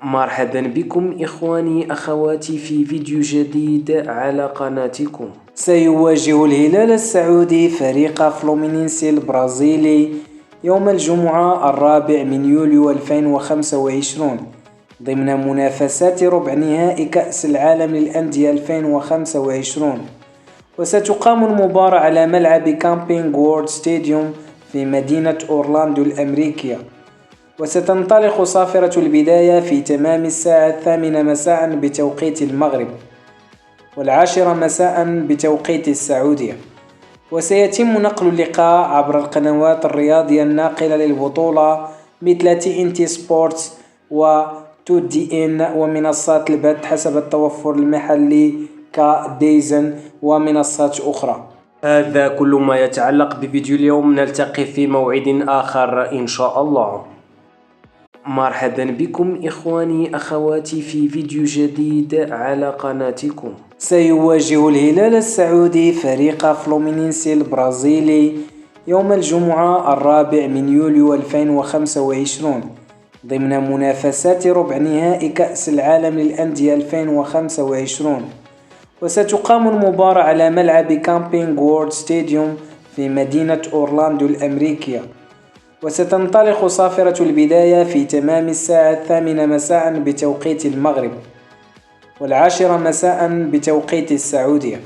مرحبا بكم إخواني أخواتي في فيديو جديد على قناتكم. سيواجه الهلال السعودي فريق فلومينينسي البرازيلي يوم الجمعة 4 يوليو 2025 ضمن منافسات ربع نهائي كأس العالم للأندية 2025، وستقام المباراة على ملعب كامبينغ وورد ستاديوم في مدينة أورلاندو الأمريكية، وستنطلق صافرة البداية في تمام الساعة 8 مساء بتوقيت المغرب و10 مساء بتوقيت السعودية، وسيتم نقل اللقاء عبر القنوات الرياضية الناقلة للبطولة مثل TNT سبورتس و 2DN ومنصات البث حسب التوفر المحلي كديزن ومنصات أخرى. هذا كل ما يتعلق بفيديو اليوم، نلتقي في موعد آخر إن شاء الله. مرحبا بكم إخواني أخواتي في فيديو جديد على قناتكم. سيواجه الهلال السعودي فريق فلومينينسي البرازيلي يوم الجمعة 4 يوليو 2025 ضمن منافسات ربع نهائي كأس العالم للأندية 2025، وستقام المباراة على ملعب كامبينغ وورد ستاديوم في مدينة أورلاندو الأمريكية، وستنطلق صافرة البداية في تمام الساعة 8 مساء بتوقيت المغرب و10 مساء بتوقيت السعودية،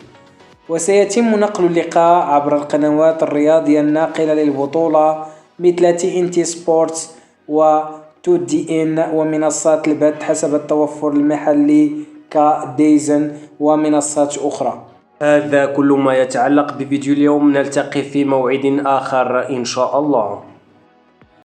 وسيتم نقل اللقاء عبر القنوات الرياضية الناقلة للبطولة مثل TNT سبورتس و 2DN ومنصات البث حسب التوفر المحلي كديزن ومنصات أخرى. هذا كل ما يتعلق بفيديو اليوم، نلتقي في موعد آخر إن شاء الله.